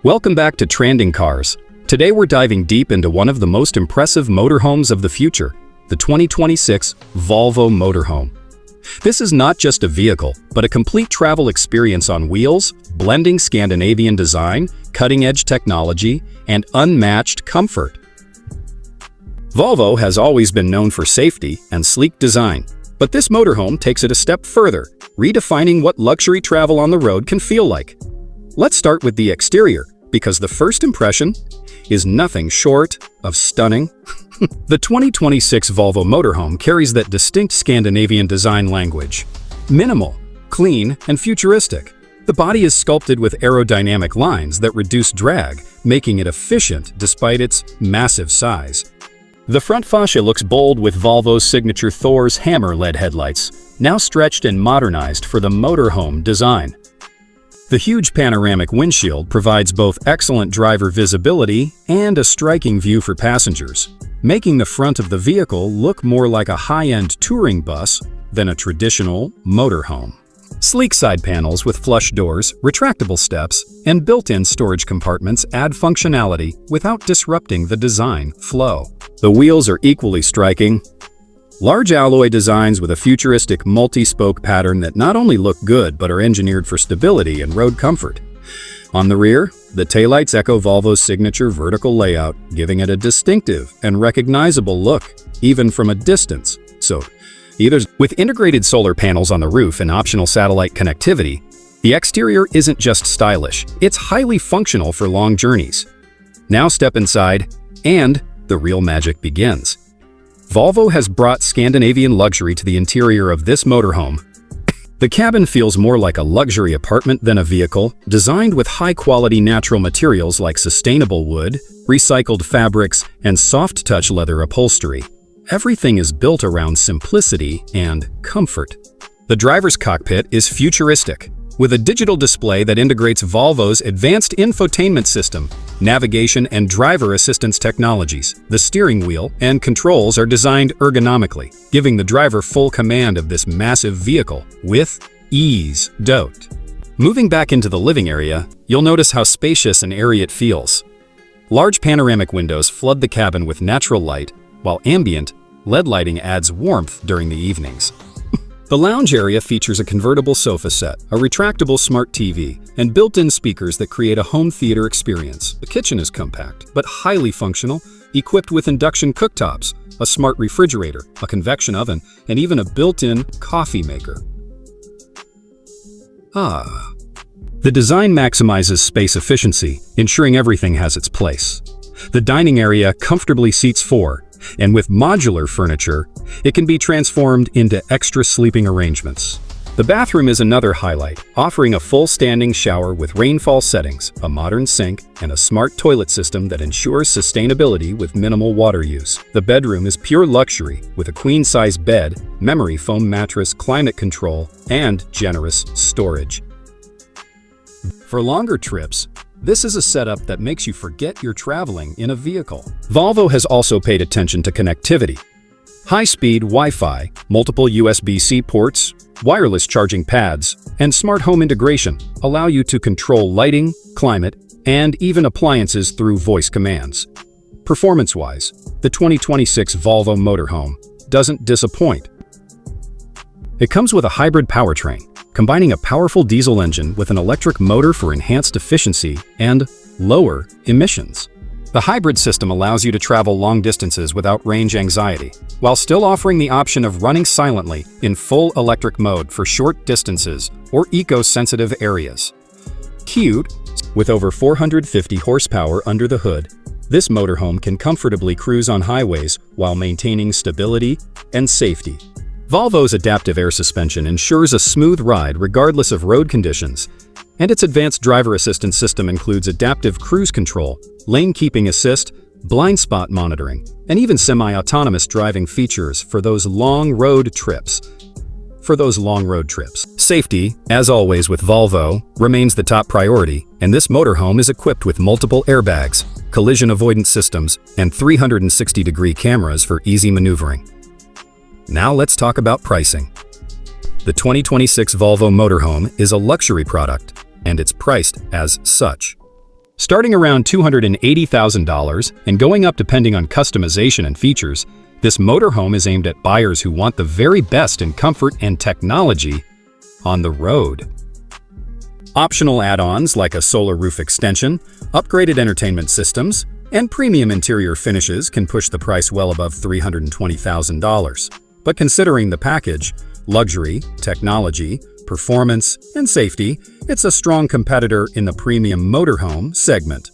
Welcome back to Trending Cars. Today we're diving deep into one of the most impressive motorhomes of the future, the 2026 Volvo Motorhome. This is not just a vehicle, but a complete travel experience on wheels, blending Scandinavian design, cutting-edge technology, and unmatched comfort. Volvo has always been known for safety and sleek design, but this motorhome takes it a step further, redefining what luxury travel on the road can feel like. Let's start with the exterior, because the first impression is nothing short of stunning. The 2026 Volvo Motorhome carries that distinct Scandinavian design language. Minimal, clean, and futuristic. The body is sculpted with aerodynamic lines that reduce drag, making it efficient despite its massive size. The front fascia looks bold with Volvo's signature Thor's hammer LED headlights, now stretched and modernized for the motorhome design. The huge panoramic windshield provides both excellent driver visibility and a striking view for passengers, making the front of the vehicle look more like a high-end touring bus than a traditional motorhome. Sleek side panels with flush doors, retractable steps, and built-in storage compartments add functionality without disrupting the design flow. The wheels are equally striking. Large alloy designs with a futuristic multi-spoke pattern that not only look good but are engineered for stability and road comfort. On the rear, the taillights echo Volvo's signature vertical layout, giving it a distinctive and recognizable look, even from a distance. With integrated solar panels on the roof and optional satellite connectivity, the exterior isn't just stylish, it's highly functional for long journeys. Now step inside, and the real magic begins. Volvo has brought Scandinavian luxury to the interior of this motorhome. The cabin feels more like a luxury apartment than a vehicle, designed with high-quality natural materials like sustainable wood, recycled fabrics, and soft-touch leather upholstery. Everything is built around simplicity and comfort. The driver's cockpit is futuristic, with a digital display that integrates Volvo's advanced infotainment system, navigation and driver assistance technologies. The steering wheel and controls are designed ergonomically, giving the driver full command of this massive vehicle with ease. Moving back into the living area, you'll notice how spacious and airy it feels. Large panoramic windows flood the cabin with natural light, while ambient LED lighting adds warmth during the evenings. The lounge area features a convertible sofa set, a retractable smart TV, and built-in speakers that create a home theater experience. The kitchen is compact, but highly functional, equipped with induction cooktops, a smart refrigerator, a convection oven, and even a built-in coffee maker. The design maximizes space efficiency, ensuring everything has its place. The dining area comfortably seats 4, and with modular furniture, it can be transformed into extra sleeping arrangements. The bathroom is another highlight, offering a full standing shower with rainfall settings, a modern sink, and a smart toilet system that ensures sustainability with minimal water use. The bedroom is pure luxury, with a queen-size bed, memory foam mattress, climate control, and generous storage. For longer trips, this is a setup that makes you forget you're traveling in a vehicle. Volvo has also paid attention to connectivity. High-speed Wi-Fi, multiple USB-C ports, wireless charging pads, and smart home integration allow you to control lighting, climate, and even appliances through voice commands. Performance-wise, the 2026 Volvo Motorhome doesn't disappoint. It comes with a hybrid powertrain, combining a powerful diesel engine with an electric motor for enhanced efficiency and lower emissions. The hybrid system allows you to travel long distances without range anxiety, while still offering the option of running silently in full electric mode for short distances or eco-sensitive areas. Cute, with over 450 horsepower under the hood, this motorhome can comfortably cruise on highways while maintaining stability and safety. Volvo's adaptive air suspension ensures a smooth ride regardless of road conditions, and its advanced driver assistance system includes adaptive cruise control, lane keeping assist, blind spot monitoring, and even semi-autonomous driving features for those long road trips. Safety, as always with Volvo, remains the top priority, and this motorhome is equipped with multiple airbags, collision avoidance systems, and 360-degree cameras for easy maneuvering. Now let's talk about pricing. The 2026 Volvo Motorhome is a luxury product, and it's priced as such. Starting around $280,000 and going up depending on customization and features, this motorhome is aimed at buyers who want the very best in comfort and technology on the road. Optional add-ons like a solar roof extension, upgraded entertainment systems, and premium interior finishes can push the price well above $320,000. But considering the package, luxury, technology, performance, and safety, it's a strong competitor in the premium motorhome segment.